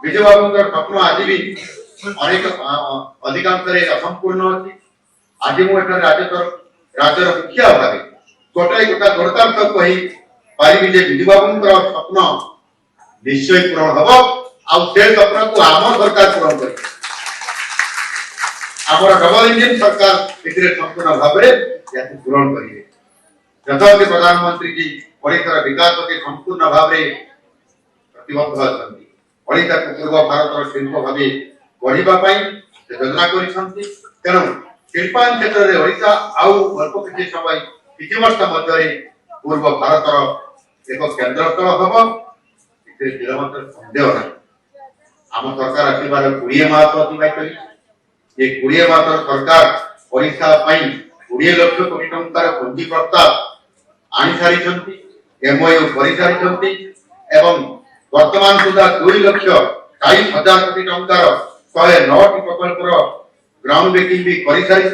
विजय बाबू स्वप्न आज भी अनेक अधिकांश असंपूर्ण अच्छी आज मुझे राज्यर मुखिया भाव गोटे गोटा दरकार कही पारि विजय बाबू स्वप्न निश्चय पूरण हम से स्वप्न को आम सरकार पूरण कर डबल इंजिन सरकार संपूर्ण भाव में पूरण करेंगे यथार्थी प्रधानमंत्री जी ओडिशार विकास प्रति संपूर्ण भाव में प्रतिबद्ध अच्छा ओडिशा को पूर्व भारत शिल्प भाव गढ़ा योजना करेणु शिल्पायन क्षेत्र में ओडिशा आउ अल्प किसी समय किसी वर्ष मध्य पूर्व भारत एक केन्द्र स्थल हम सन्देह ना आम सरकार आसबार 20 मास अतिबाहित ये 20 मास सरकार ओडिशा 20 लाख कोटी टंकार पुंजी प्रस्ताव आनी सारी एमओयू कर सारी वर्तमान सुधा 2,40,000 कोटी टंकार 109 प्रकल्पर ग्राउंड ब्रेकिंग भी कर सारी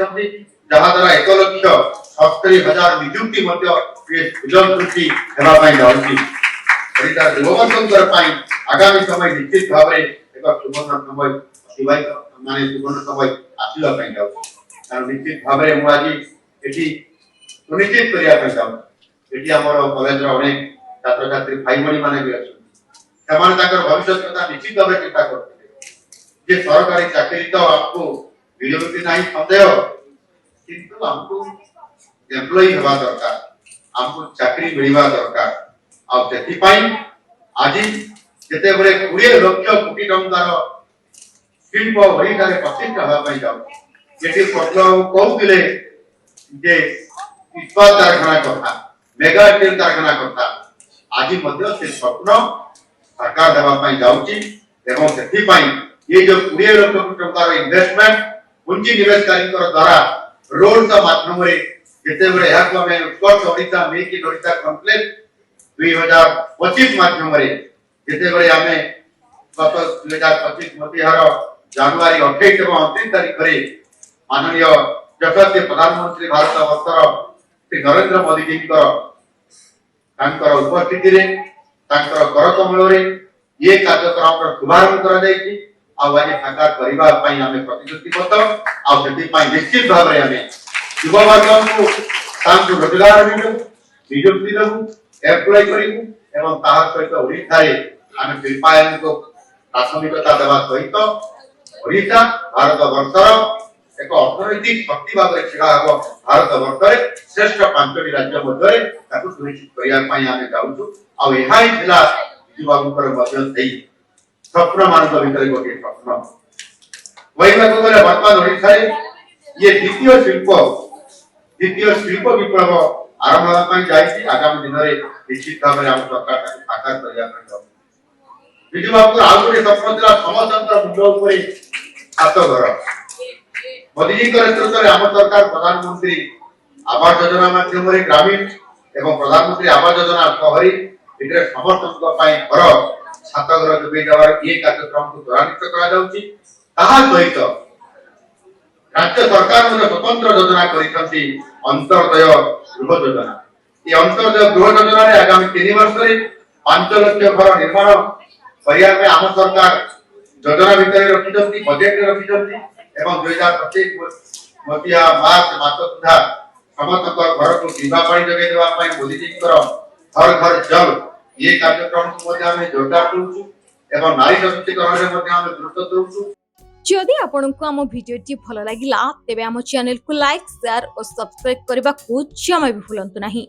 जहाँ द्वारा 1,70,000 नियुक्ति सुजन सृष्टि जाऊँगी युवकों आगामी समय निश्चित भाव में एक सुवर्ण समय अतिबाहित माने सुवर्ण समय आसवाई जाऊँ निश्चित भाव में मुझे सुनिश्चित करने कॉलेज अनेक छात्र छात्री भाई भाई मैंने भी अच्छा भविष्य कथा निश्चित भाव चिंता करते सरकारी चाकरी तो आपको मिलूटी ना सन्देह किंतु हमको एम्प्लॉय हवा दरकार हमको चाकरी मिलवा दरकार आज जिते 20 लाख कोटी टंकार शिल्प ओडिशा प्रतिष्ठा हाँपाई जाऊँ कहते इस्पात कारखाना कथा मेगा स्टील कारखाना कथा आज से स्वप्न सरकार देवाई जाऊँगी ये जो 20 लाख कोटी टंकार इन्वेस्टमेंट पूंजी निवेशकारी द्वारा रोड माध्यम जिते Utkarsh Odisha make in Odisha conclave 2025 माध्यम जिते आम गत 2025 मसीहार जनवरी 28 और 29 तारीख में माननीय यशस्वी प्रधानमंत्री भारत वर्षर श्री नरेंद्र मोदी जी उपस्थिति कर कमल ये कार्यक्रम शुभारंभ कर साकार करने प्रतिश्रुतिबद्ध निश्चित भाव में युववर्ग को रोजगार नियुक्ति देवु एम्प्लॉय करूँ सहित ओडिशा आम शिल्पायन को प्राथमिकता देवा सहित ओडिशा भारत वर्षर एक अर्थनैतिक शक्ति भाव में छिड़ा हम भारत वर्ष श्रेष्ठ 5टी राज्य मध्य सुनिश्चित करने जाऊँ बाबू स्वप्न मान भर गोटे स्वप्न कहवाक गले बर्तमान ओडिशा ये द्वितीय शिल्प विप्लव आरंभ जाए आगामी दिन में निश्चित भाव में आम सरकार साकार करने विजु बाबू आउ गोटे स्वप्न था समस्त मुंड हाथ घर मोदी जी नेतृत्व में आम सरकार प्रधानमंत्री आवास योजना माध्यम ग्रामीण एवं प्रधानमंत्री आवास योजना शहरी समस्त घर छात घर जोगे देवार ये कार्यक्रम को त्वरान्वित सहित राज्य सरकार स्वतंत्र योजना अंतर्दय गृह योजना ये अंतर्दय गृह योजना आगामी 3 वर्ष में 5 लाख घर निर्माण करने आम सरकार योजना भितर रखी बजेट रखी 2025 मसीहा मार्च मास सुधा समस्त घर को पीवा पानी जगह देवाई मोदी जी घर घर जल ये कार्यक्रम को जोरदार करूँ नारी सशक्तिकरण में गुरुत्व दूँ जदि आपंक आम भिडी भल लगा तेब आम चैनल को लाइक शेयर और सब्सक्राइब करने को जमा भी भूलु नहीं।